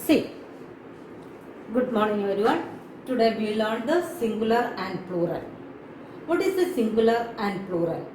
See, good morning everyone. Today we learn the singular and plural. What is the singular and plural?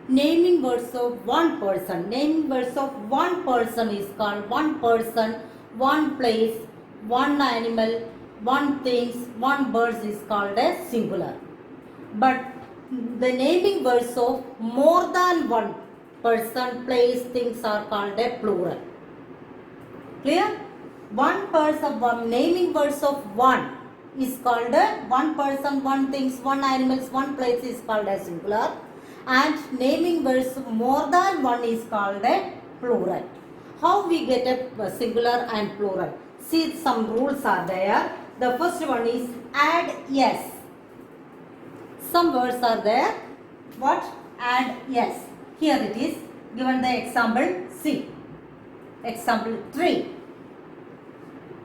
Naming words of one person. Naming words of one person is called one person, one place, one animal, one things, one bird is called a singular. But the naming words of more than one person, place, things are called a plural. Clear? One person, one naming words of one is called a one person, one things, one animals, one place is called a singular, and naming words more than one is called a plural. How we get a singular and plural? See, some rules are there. The first one is add yes. Some words are there. What? Add yes. Here it is given the example. See. Example tree.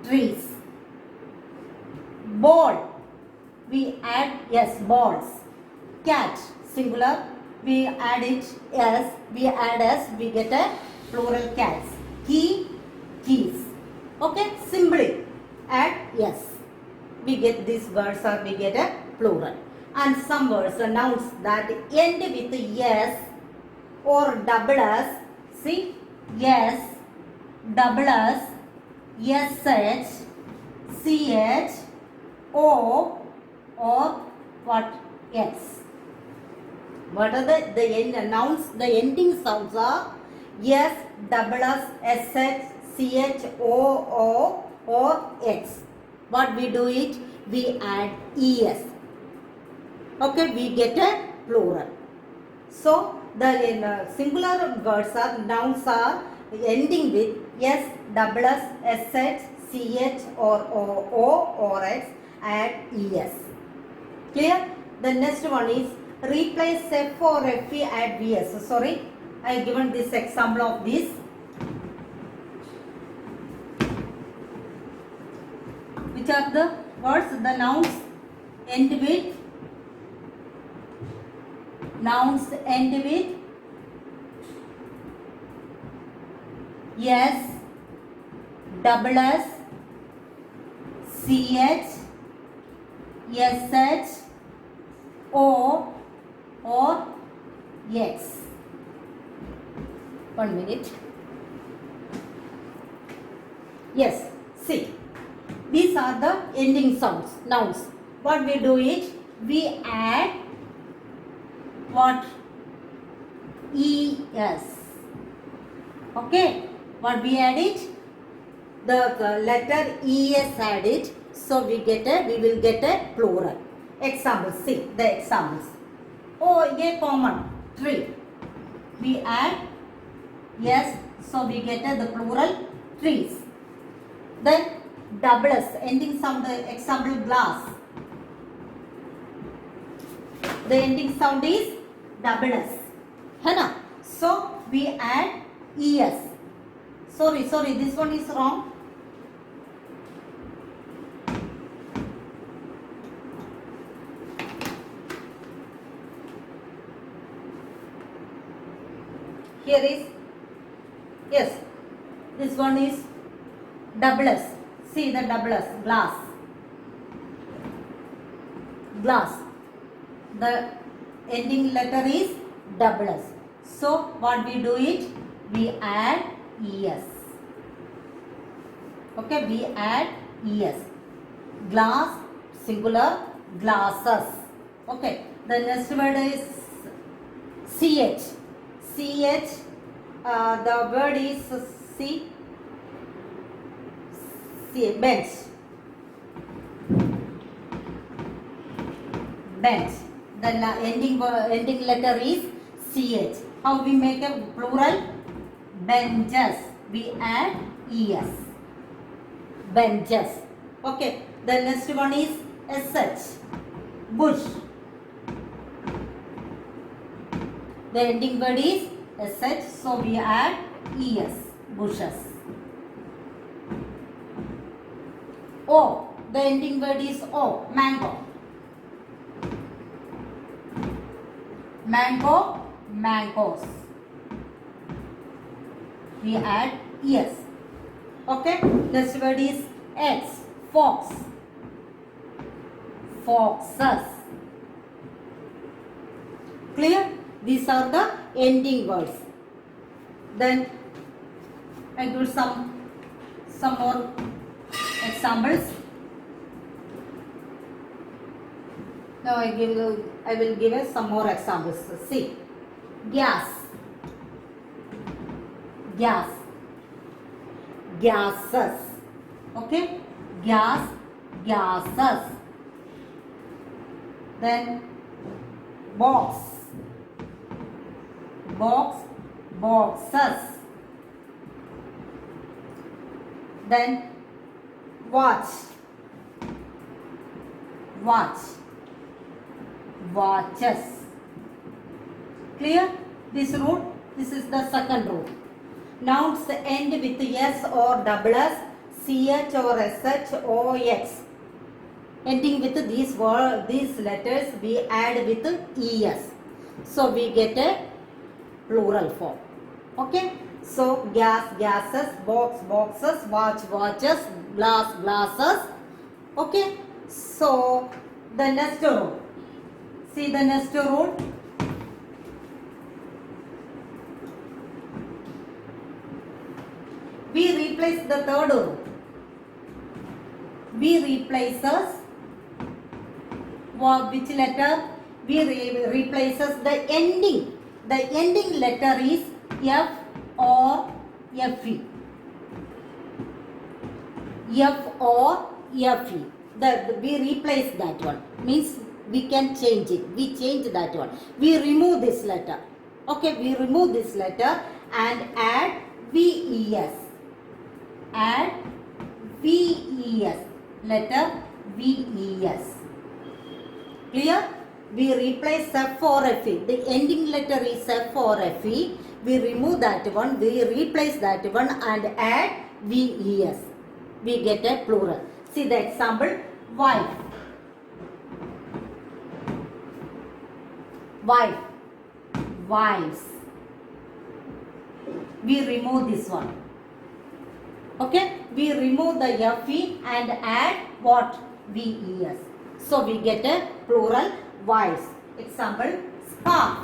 Trees. Ball. We add yes, balls. Cat. Singular. We add it yes. We add s. We get a plural cats. Key. Keys. Okay. Simply add yes. We get these words or we get a plural. And some words are nouns that end with yes or double s. See, yes, double s, sh, ch, o, or what else? What are the end nouns? The ending sounds are yes, double s, sh, ch, o, or x. What we do it? We add es. Okay, we get a plural. So, the singular words are nouns are ending with s, double s, sh, or o, or x, add es. Clear? The next one is replace f or fe, add vs. Sorry, I have given this example of this. Which are the words? The nouns end with yes, double s, ch, sh, o, or x. 1 minute. Yes, see. These are the ending sounds, nouns. What we do it? We add what? Es. Okay. What we add it? The letter es added. So we will get a plural. Examples. See the examples. Oh, a common tree. We add yes. So we get the plural trees. Then double s ending sound. The example glass. The ending sound is double s. है ना? So we add es. Sorry, this one is wrong. Here is yes. This one is double s. See the double s. Glass. Glass. The ending letter is double s. So what we do it? We add es. Okay, we add es. Glass, singular, glasses. Okay, the next word is ch. The word is bench. Bench. The ending letter is ch. How we make a plural? Benches. We add es. Benches. Okay. The next one is sh. Bush. The ending word is sh. So we add es. Bushes. O. The ending word is o. Mango. Mango. Mangoes. We add es. Okay, next word is X, fox, foxes. Clear? These are the ending words. Then I give some more examples. Now I will give us some more examples. See, gas, gas, gases. Okay, gas, gases. Then box, box, boxes. Then watch, watch, watches. Clear? This rule, this is the second rule. Nouns end with s or double s, ch or sh or x. Ending with these letters, we add with es. So we get a plural form. Okay? So gas, gases, box, boxes, watch, watches, glass, glasses. Okay? So the next rule. See the next rule. We replace the third rule. We replaces which letter? We replaces the ending. The ending letter is F or FE. F or FE. We replace that one. Means we can change it. We change that one. We remove this letter. Okay, we remove this letter and add VES. Add VES. Letter VES. Clear? We replace F or FE. The ending letter is F or FE. We remove that one. We replace that one and add VES. We get a plural. See the example. Wife. Wife. Wives. We remove this one. Okay? We remove the FE and add what? VES. So we get a plural wives. Example, scarf.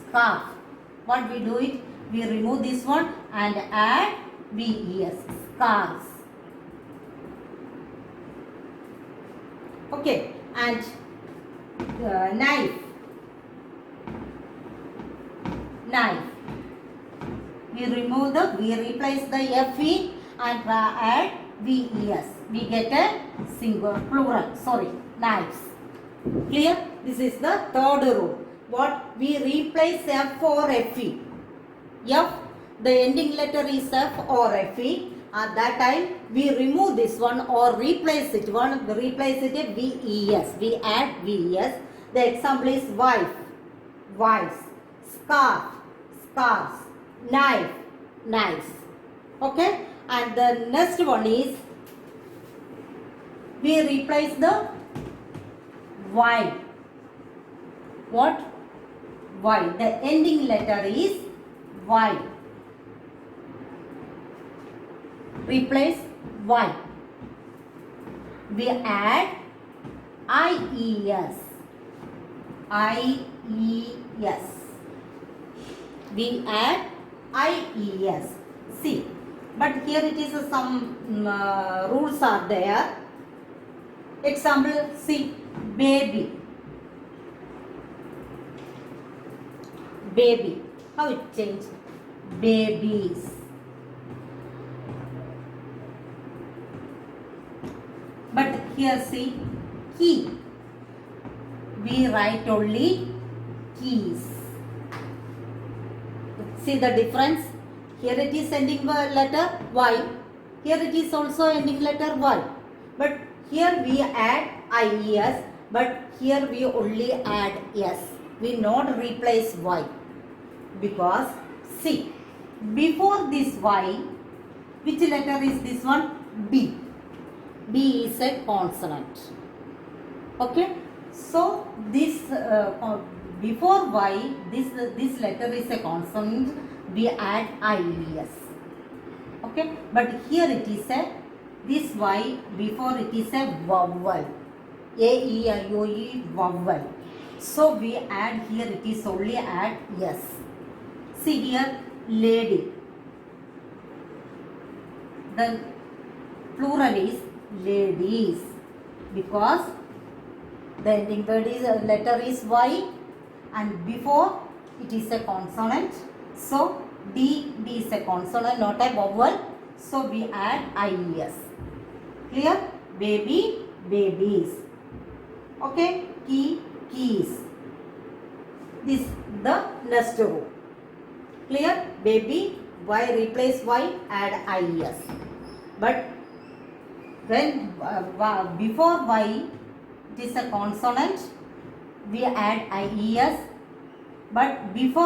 Scarf. What we do it? We remove this one and add VES. Scarves. Okay. And knife. Knife. We replace the FE and add VES. We get a plural, knives. Clear? This is the third rule. What? We replace F or FE. F, the ending letter is F or FE. At that time, we remove this one or replace it. Replace it with VES. We add VES. The example is wife, wives, scarf, scarves, knife, knives. Okay? And the next one is we replace the Y. What? Y. The ending letter is Y. Replace Y. We add IES. IES. We add IES. See. But here it is some rules are there. Example, see, baby. Baby. How it changed? Babies. But here see, key. We write only keys. See the difference? Here it is ending letter Y. Here it is also ending letter Y. But here we add IES. But here we only add S. We not replace Y. Because see, before this Y, which letter is this one? B. B is a consonant. Okay. So this before Y, this letter is a consonant. We add IES. Okay, but here it is a, this Y before it is a vowel. A-E-I-O-E vowel. So we add here, it is only add S. See here, lady. The plural is ladies because the ending word is letter is Y and before it is a consonant. So D is a consonant, not a vowel. So we add IES. Clear? Baby, babies. Okay, key, keys. This the next row. Clear? Baby, Y replace Y, add IES. But when before Y it is a consonant, we add IES. But before